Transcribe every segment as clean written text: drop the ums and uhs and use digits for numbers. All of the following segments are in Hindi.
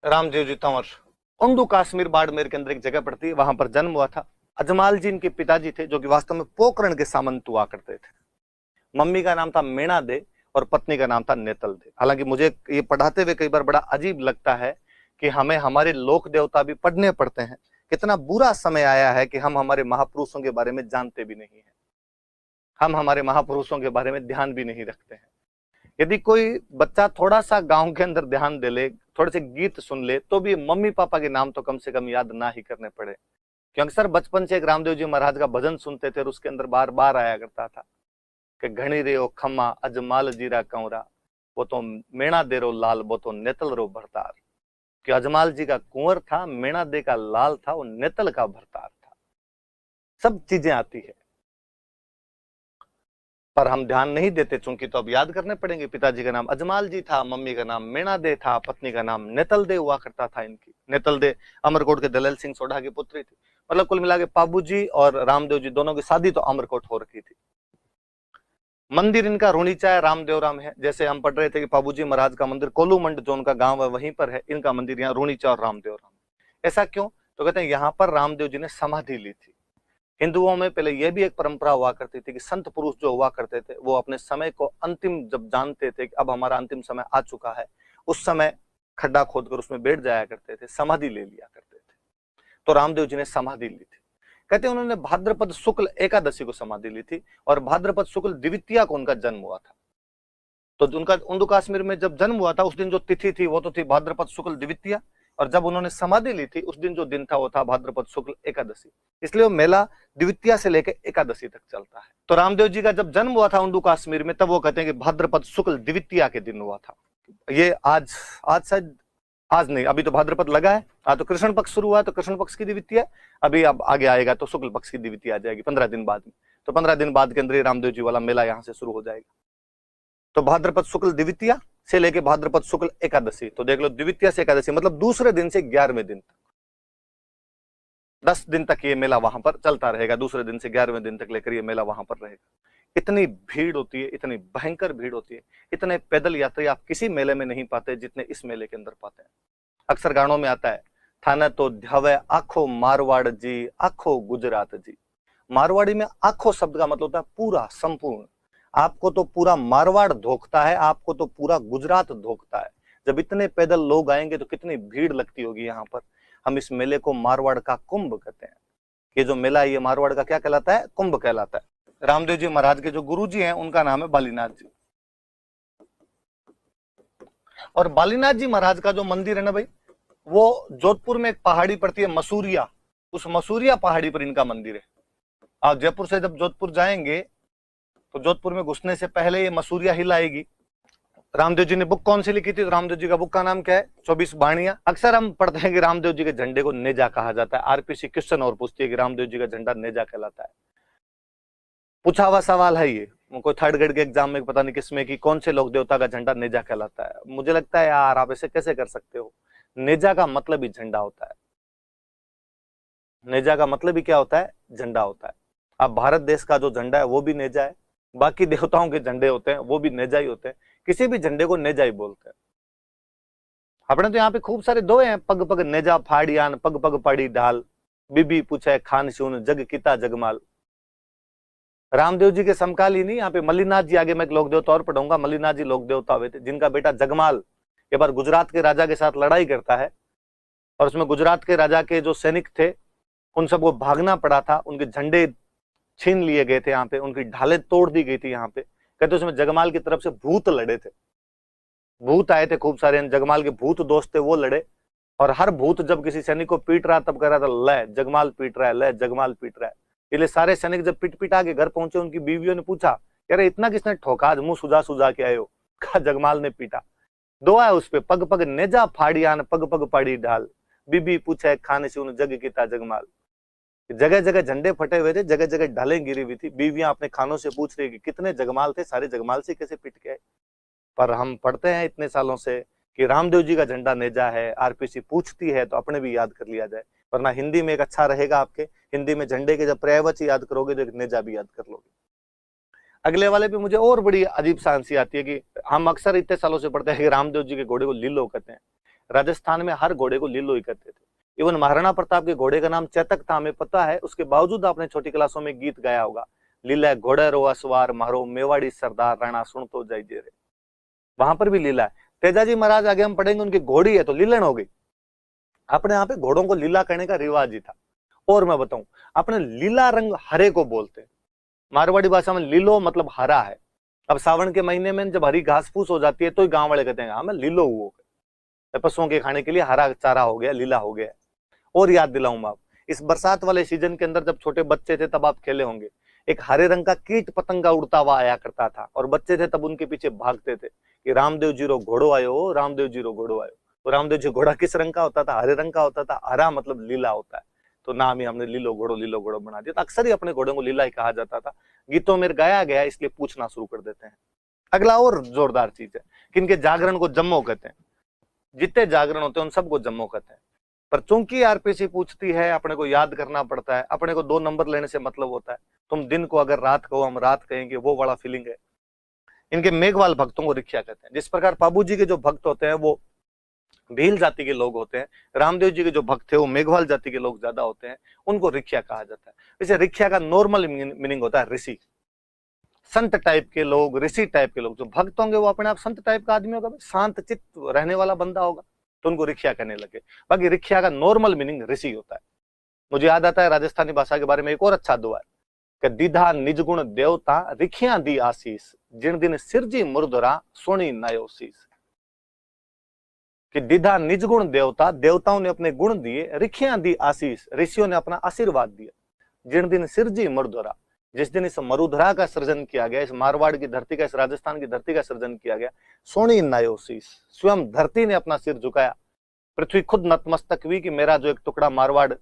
रामदेव जी तंवर उंडू कश्मीर बाड़मेर के अंदर एक जगह पड़ती है, वहां पर जन्म हुआ था। अजमाल जी इनके पिताजी थे, जो कि वास्तव में पोकरण के सामंत हुआ करते थे। मम्मी का नाम था मीणा दे और पत्नी का नाम था नेतल दे। हालांकि मुझे ये पढ़ाते हुए कई बार बड़ा अजीब लगता है कि हमें हमारे लोक देवता भी पढ़ने पड़ते हैं। कितना बुरा समय आया है कि हम हमारे महापुरुषों के बारे में जानते भी नहीं है, हम हमारे महापुरुषों के बारे में ध्यान भी नहीं रखते हैं। यदि कोई बच्चा थोड़ा सा गांव के अंदर ध्यान दे ले, थोड़े से गीत सुन ले, तो भी मम्मी पापा के नाम तो कम से कम याद ना ही करने पड़े। क्योंकि सर बचपन से एक रामदेव जी महाराज का भजन सुनते थे और उसके अंदर बार बार आया करता था कि घणी रे ओ खम्मा अजमाल जीरा कंवरा, वो तो मेणा दे रो लाल, वो तो नेतल रो भरतार। कि अजमाल जी का कुंवर था, मेणा दे का लाल था, वो नेतल का भरतार था। सब चीजें आती है पर हम ध्यान नहीं देते, चूंकि तो अब याद करने पड़ेंगे। पिताजी का नाम अजमाल जी था, मम्मी का नाम मीणा दे था, पत्नी का नाम नेतल दे हुआ करता था इनकी। नेतल दे अमरकोट के दलेल सिंह सोढ़ा की पुत्री थी। मतलब कुल मिला के पाबू जी और रामदेव जी दोनों की शादी तो अमरकोट हो रखी थी। मंदिर इनका रूणीचा रामदेवराम है। जैसे हम पढ़ रहे थे कि पाबूजी महाराज का मंदिर कोलूमंड जो उनका गांव है वहीं पर है, इनका मंदिर यहाँ रूणीचा और रामदेवराम। ऐसा क्यों? तो कहते हैं यहाँ पर रामदेव जी ने समाधि ली थी। हिंदुओं में पहले यह भी एक परंपरा हुआ करती थी कि संत पुरुष जो हुआ करते थे वो अपने समय को अंतिम जब जानते थे कि अब हमारा अंतिम समय आ चुका है, उस समय खड्डा खोदकर उसमें बैठ जाया करते थे, समाधि ले लिया करते थे। तो रामदेव जी ने समाधि ली थी। कहते हैं उन्होंने भाद्रपद शुक्ल एकादशी को समाधि ली थी और भाद्रपद शुक्ल द्वितीया को उनका जन्म हुआ था। तो उनका उंडू कश्मीर में जब जन्म हुआ था उस दिन जो तिथि थी वो तो थी भाद्रपद शुक्ल द्वितीया, और जब उन्होंने समाधि ली थी उस दिन जो दिन था वो था भाद्रपद शुक्ल एकादशी। इसलिए वो मेला द्वितीया से लेकर एकादशी तक चलता है। तो रामदेव जी का जब जन्म हुआ था उंडू कश्मीर में, तब वो कहते हैं कि भाद्रपद शुक्ल द्वितीया के दिन हुआ था। ये आज शायद आज नहीं, अभी तो भाद्रपद लगा है। तो कृष्ण पक्ष शुरू हुआ तो कृष्ण पक्ष की द्वितीया, अभी अब आगे आएगा तो शुक्ल पक्ष की द्वितीया आ जाएगी 15 दिन बाद में। तो 15 दिन बाद के अंदर रामदेव जी वाला मेला यहाँ से शुरू हो जाएगा। तो भाद्रपद शुक्ल द्वितीया से लेके भाद्रपद शुक्ल एकादशी, तो देख लो द्वितीया से एकादशी मतलब दूसरे दिन से 11वें दिन तक 10 दिन तक ये मेला वहां पर चलता रहेगा। दूसरे दिन से 11वें दिन तक लेकर ये मेला वहां पर रहेगा। इतनी भीड़ होती है, इतनी भयंकर भीड़ होती है, इतने पैदल यात्री आप किसी मेले में नहीं पाते जितने इस मेले के अंदर पाते हैं। अक्सर गानों में आता है, थाने तो ध्यावे आखो मारवाड़ जी, आखो गुजरात जी। मारवाड़ी में आखो शब्द का मतलब होता है पूरा, संपूर्ण। आपको तो पूरा मारवाड़ धोखता है, आपको तो पूरा गुजरात धोखता है। जब इतने पैदल लोग आएंगे तो कितनी भीड़ लगती होगी यहाँ पर। हम इस मेले को मारवाड़ का कुंभ कहते हैं। ये जो मेला है ये मारवाड़ का क्या कहलाता है? कुंभ कहलाता है। रामदेव जी महाराज के जो गुरु जी हैं उनका नाम है बालीनाथ जी। और बालीनाथ जी महाराज का जो मंदिर है ना भाई, वो जोधपुर में एक पहाड़ी पड़ती है मसूरिया, उस मसूरिया पहाड़ी पर इनका मंदिर है। आप जयपुर से जब जोधपुर जाएंगे तो जोधपुर में घुसने से पहले ये मसूरिया हिल आएगी। रामदेव जी ने बुक कौन सी लिखी थी? तो रामदेव जी का बुक का नाम क्या है? 24 बाणियां। अक्सर हम पढ़ते हैं कि रामदेव जी के झंडे को नेजा कहा जाता है। आरपीसी क्वेश्चन और पूछती है कि रामदेव जी का झंडा नेजा कहलाता है। पूछा हुआ सवाल है ये, कोई थर्ड ग्रेड के एग्जाम में पता नहीं किसमें कि कौन से लोक देवता का झंडा नेजा कहलाता है। मुझे लगता है यार आप ऐसे कैसे कर सकते हो? नेजा का मतलब ही झंडा होता है। नेजा का मतलब ही क्या होता है? झंडा होता है। अब भारत देश का जो झंडा है वो भी नेजा है, बाकी देवताओं के झंडे होते हैं वो भी नेजा ही होते हैं। किसी भी झंडे को नेजा ही बोलते हैं। अपने तो यहाँ पे खूब सारे दोहे हैं, पग पग नेजा फाड़ियान, पग पग पड़ी ढाल, बीबी पूछे खान शून, जग किता जगमाल। रामदेव जी के समकालीन नहीं, यहाँ पे मल्लीनाथ जी, आगे मैं एक लोक देवता और पढ़ूंगा, मल्लीनाथ जी लोक देवता हुए थे जिनका बेटा जगमाल एक बार गुजरात के राजा के साथ लड़ाई करता है और उसमें गुजरात के राजा के जो सैनिक थे उन सबको भागना पड़ा था, उनके झंडे छीन लिए गए थे, यहाँ पे उनकी ढालें तोड़ दी गई थी। यहाँ पे कहते उसमें जगमाल की तरफ से भूत लड़े थे, भूत आए थे खूब सारे, जगमाल के भूत दोस्त थे वो लड़े। और हर भूत जब किसी सैनिक को पीट रहा तब कह रहा था ले जगमाल पीट रहा है, ले जगमाल पीट रहा है। इसलिए सारे सैनिक जब पिट पिटा के घर पहुंचे उनकी बीवियों ने पूछा, कह रहे इतना किसने ठोका, आज मुंह सुजा सुजा के आए हो? कहा जगमाल ने पीटा। दुआ है उस पे, पग पग नेजा फाड़ियान, पग पग पड़ी ढाल, बीबी पूछे खान शून, जग किता जगमाल। जगह जगह झंडे फटे हुए थे, जगह जगह ढालें गिरी हुई थी। बीवियां अपने खानों से पूछ रही कि कितने जगमाल थे, सारे जगमाल से कैसे पिट के आए? पर हम पढ़ते हैं इतने सालों से कि रामदेव जी का झंडा नेजा है। आरपीसी पूछती है तो अपने भी याद कर लिया जाए, वरना हिंदी में एक अच्छा रहेगा आपके, हिंदी में झंडे के जब पर्यायवाची याद करोगे तो एक नेजा भी याद कर लोगे। अगले वाले पे मुझे और बड़ी अजीब सा हंसी आती है कि हम अक्सर इतने सालों से पढ़ते हैं कि रामदेव जी के घोड़े को लीलो कहते हैं। राजस्थान में हर घोड़े को लीलो ही कहते थे। इवन महाराणा प्रताप के घोड़े का नाम चेतक था, हमें पता है, उसके बावजूद आपने छोटी क्लासों में गीत गाया होगा, लीला घोड़े रो असवार मारो मेवाड़ी सरदार राणा सुन तो जाई जे रे। वहां पर भी लीला है। तेजाजी महाराज आगे हम पढ़ेंगे, उनकी घोड़ी है तो लीलन हो गई। अपने यहाँ पे घोड़ों को लीला करने का रिवाज ही था। और मैं बताऊं, अपने लीला रंग हरे को बोलते हैं, मारवाड़ी भाषा में लीलो मतलब हरा है। अब सावन के महीने में जब हरी घास फूस हो जाती है तो गांव वाले कहते हैं हाँ मैं लीलो हुआ, पशुओं के खाने के लिए हरा चारा हो गया, लीला हो गया। और याद दिलाऊं मैं, इस बरसात वाले सीजन के अंदर जब छोटे बच्चे थे तब आप खेले होंगे, एक हरे रंग का कीट पतंगा उड़ता हुआ आया करता था, और बच्चे थे तब उनके पीछे भागते थे कि रामदेव जी रो घोड़ो आयो, रामदेव जी रो घोड़ो आयो। तो रामदेव जी घोड़ा किस रंग का होता था? हरे रंग का होता था। हरा मतलब लीला होता है, तो नाम ही हमने लीलो घोड़ो बना दिया। तो अक्सर ही अपने घोड़ों को लीला ही कहा जाता था, गीतों में गाया गया, इसलिए पूछना शुरू कर देते हैं। अगला और जोरदार चीज है कि इनके जागरण को जम्मो कहते हैं। जितने जागरण होते हैं उन सबको जम्मो कहते हैं। पर चूंकि आरपीसी पूछती है, अपने को याद करना पड़ता है, अपने को 2 नंबर लेने से मतलब होता है। तुम दिन को अगर रात कहो, हम रात कहेंगे, वो बड़ा फीलिंग है। इनके मेघवाल भक्तों को रिक्शा कहते हैं। जिस प्रकार बाबू जी के जो भक्त होते हैं वो भील जाति के लोग होते हैं, रामदेव जी के जो भक्त थे वो मेघवाल जाति के लोग ज्यादा होते हैं, उनको रिक्शा कहा जाता है। वैसे रिक्शा का नॉर्मल मीनिंग होता है ऋषि, संत टाइप के लोग, ऋषि टाइप के लोग। जो भक्त होंगे वो अपने आप संत टाइप का आदमी होगा, शांत चित्त रहने वाला बंदा होगा, तो उनको रिक्शा कहने लगे। बाकी रिक्शा का नॉर्मल मीनिंग ऋषि होता है। मुझे याद आता है राजस्थानी भाषा के बारे में एक और अच्छा दुआ है कि दीधा निज गुण देवता रिखिया दी आशीष, जिन दिन सिरजी मुर्दरा सोनी नयो शीस। कि दीधा निज गुण देवता, देवताओं ने अपने गुण दिए, रिखिया दी आशीष, ऋषियों ने अपना आशीर्वाद दिया। जिन दिन सिरजी मुर्दरा, जिस दिन इस मरुधरा का सृजन किया गया, इस मारवाड़ की धरती का, इस राजस्थान की धरती का सृजन किया गया, सोनी नायो शीस, स्वयं धरती ने अपना सिर झुकाया, पृथ्वी खुद नतमस्तक हुई कि मेरा जो एक टुकड़ा मारवाड़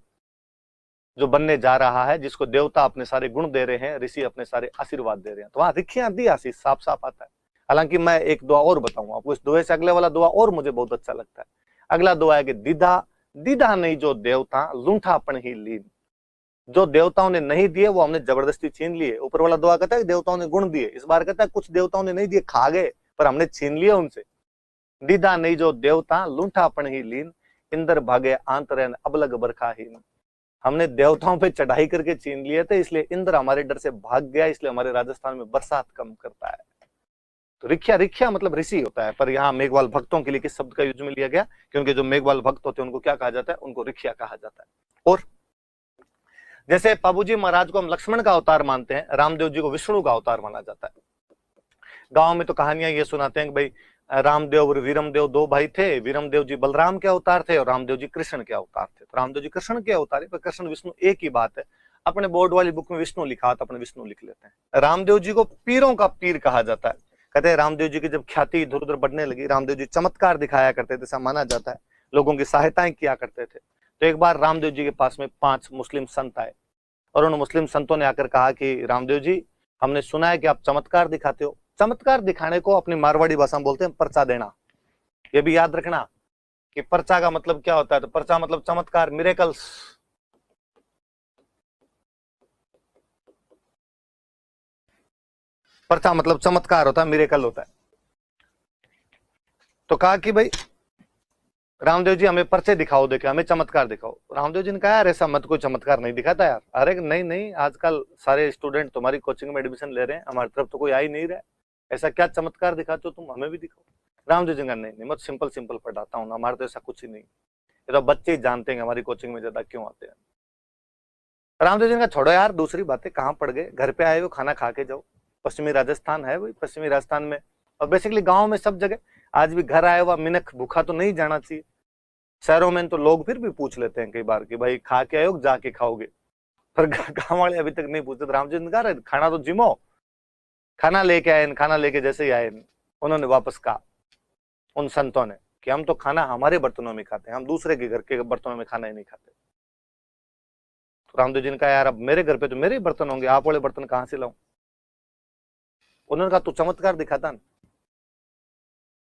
जो बनने जा रहा है, जिसको देवता अपने सारे गुण दे रहे हैं, ऋषि अपने सारे आशीर्वाद दे रहे हैं, तो वहां रिखिया दी आशीष साफ साफ आता है। हालांकि मैं एक दुआ और बताऊंगा आपको, इस दुआ से अगले वाला दुआ और मुझे बहुत अच्छा लगता है। अगला दुआ है कि दीदा दीदा नहीं जो देवता लूंठापन ही लीन। जो देवताओं ने नहीं दिए वो हमने जबरदस्ती छीन लिए। ऊपर वाला दुआ कहता है कि देवताओं ने गुण दिए, इस बार कहता है कुछ देवताओं ने नहीं दिए, खा गए, पर हमने छीन लिया उनसे। दीदा नहीं जो देवता लूंठापन ही लीन, इंद्र भागे आंतरैन अबलग बरखाहीन। हमने देवताओं पे चढ़ाई करके छीन लिए थे, इसलिए इंद्र हमारे डर से भाग गया, इसलिए हमारे राजस्थान में बरसात कम करता है। तो रिख्या रिख्या मतलब ऋषि होता है, पर यहाँ मेघवाल भक्तों के लिए किस शब्द का यूज में लिया गया? क्योंकि जो मेघवाल भक्त होते हैं उनको क्या कहा जाता है? उनको रिख्या कहा जाता है। और जैसे बाबूजी महाराज को हम लक्ष्मण का अवतार मानते हैं, रामदेव जी को विष्णु का अवतार माना जाता है। गांव में तो कहानियां ये सुनाते हैं कि भाई रामदेव और वीरमदेव 2 भाई थे, वीरमदेव जी बलराम के अवतार थे और रामदेव जी कृष्ण के अवतार थे। तो रामदेव जी कृष्ण के अवतार है, पर कृष्ण विष्णु एक ही बात है। अपने बोर्ड वाली बुक में विष्णु लिखा तो अपने विष्णु लिख लेते हैं। रामदेव जी को पीरों का पीर कहा जाता है। कहते हैं रामदेव जी की जब ख्याति इधर उधर बढ़ने लगी, रामदेव जी चमत्कार दिखाया करते थे, ऐसा माना जाता है, लोगों की सहायताएं किया करते थे। तो एक बार रामदेव जी के पास में 5 मुस्लिम संत आए और उन मुस्लिम संतों ने आकर कहा कि रामदेव जी, हमने सुना है कि आप चमत्कार दिखाते हो। चमत्कार दिखाने को अपनी मारवाड़ी भाषा में बोलते हैं पर्चा देना। ये भी याद रखना कि पर्चा का मतलब क्या होता है। तो पर्चा मतलब चमत्कार, मिरेकल्स। पर्चा मतलब चमत्कार होता है, मिरेकल होता है। तो कहा कि भाई रामदेव जी हमें पर्चे दिखाओ, देखे हमें चमत्कार दिखाओ। रामदेव जी ने कहा यार ऐसा मत, कोई चमत्कार नहीं दिखाता यार। अरे नहीं नहीं, आजकल सारे स्टूडेंट तुम्हारी कोचिंग में एडमिशन ले रहे हैं, हमारी तरफ तो कोई आ ही नहीं रहा है, ऐसा क्या चमत्कार दिखाते हो तुम, हमें भी दिखाओ। रामदेव जी का नहीं, मत सिंपल सिंपल पढ़ाता हूँ ना, हमारे तो ऐसा कुछ ही नहीं, ये तो बच्चे ही जानते हैं हमारी कोचिंग में ज्यादा क्यों आते हैं। रामदेव जी का छोड़ो यार दूसरी बातें, कहाँ पड़ गए, घर पे आए हो खाना खा के जाओ। पश्चिमी राजस्थान है भाई, पश्चिमी राजस्थान में और बेसिकली गाँव में सब जगह आज भी घर आया हुआ मिनख भूखा तो नहीं जाना चाहिए। शहरों में तो लोग फिर भी पूछ लेते हैं कई बार कि भाई खा के आए हो जाके खाओगे, पर गाँव वाले अभी तक नहीं पूछते। तो रामदेव जी ने कहा खाना तो जिमो, खाना लेके आए, खाना लेके जैसे ही आए उन्होंने वापस कहा उन संतों ने कि हम तो खाना हमारे बर्तनों में खाते हैं, हम दूसरे के घर के बर्तनों में खाना ही नहीं खाते। तो रामदेव जी ने कहा यार अब मेरे घर पे तो मेरे ही बर्तन होंगे, आप वाले बर्तन कहां से लाऊं। उन्होंने कहा तू चमत्कार दिखाता ना,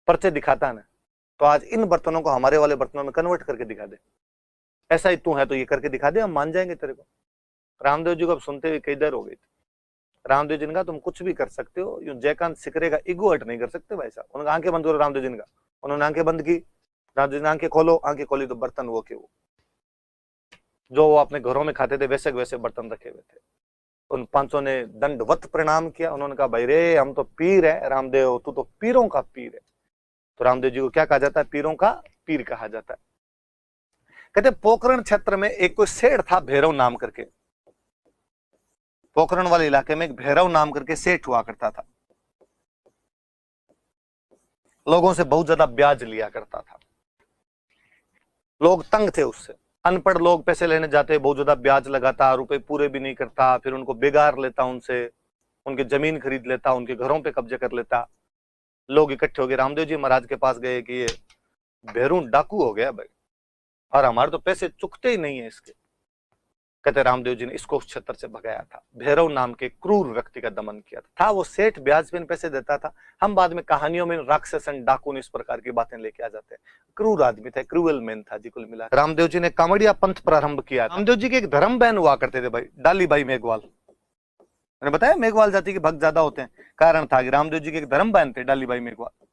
पर्चे दिखाता ना, तो आज इन बर्तनों को हमारे वाले बर्तनों में कन्वर्ट करके दिखा दे, ऐसा ही तू है तो ये करके दिखा दे, हम मान जाएंगे तेरे को। रामदेव जी को अब सुनते हुए कई देर हो गई थी। रामदेव जी ने कहा तुम कुछ भी कर सकते हो, यूं जयकांत सिकरे का ईगो हट नहीं कर सकते भाई साहब। उन्होंने आंखें बंद करो, रामदेव जी ने कहा। उन्होंने आंखें बंद की, रामदेव जी ने आंखें खोली तो बर्तन वो के वो, जो वो अपने घरों में खाते थे वैसे वैसे बर्तन रखे हुए थे। उन 500 ने दंडवत प्रणाम किया। उन्होंने कहा भाई रे, हम तो पीर है, रामदेव तू तो पीरों का पीर है। तो रामदेव जी को क्या कहा जाता है? पीरों का पीर कहा जाता है। कहते पोखरण क्षेत्र में एक कोई सेठ था भैरव नाम करके, पोखरण वाले इलाके में एक भैरव नाम करके सेठ हुआ करता था। लोगों से बहुत ज्यादा ब्याज लिया करता था, लोग तंग थे उससे। अनपढ़ लोग पैसे लेने जाते, बहुत ज्यादा ब्याज लगाता, रुपए पूरे भी नहीं करता, फिर उनको बेगार लेता, उनसे उनकी जमीन खरीद लेता, उनके घरों पे कब्जे कर लेता। लोग इकट्ठे हो गए, रामदेव जी महाराज के पास गए कि ये भैरू डाकू हो गया भाई, और हमारे तो पैसे चुकते ही नहीं है इसके। कहते रामदेव जी ने इसको उस क्षेत्र से भगाया था, भैरव नाम के क्रूर व्यक्ति का दमन किया था। वो सेठ ब्याज पे पैसे देता था। हम बाद में कहानियों में राक्षसन डाकू ने इस प्रकार की बातें लेके आ जाते हैं। क्रूर आदमी था, क्रूअल मैन था जी कुल मिला। रामदेव जी ने कामड़िया पंथ प्रारंभ किया। रामदेव जी के एक धर्म बहन हुआ करते थे भाई, डाली भाई मेघवाल। मैंने बताया मेघवाल जाति के भक्त ज्यादा होते हैं, कारण था कि रामदेव जी के एक धर्म बहन थे डाली भाई मेघवाल।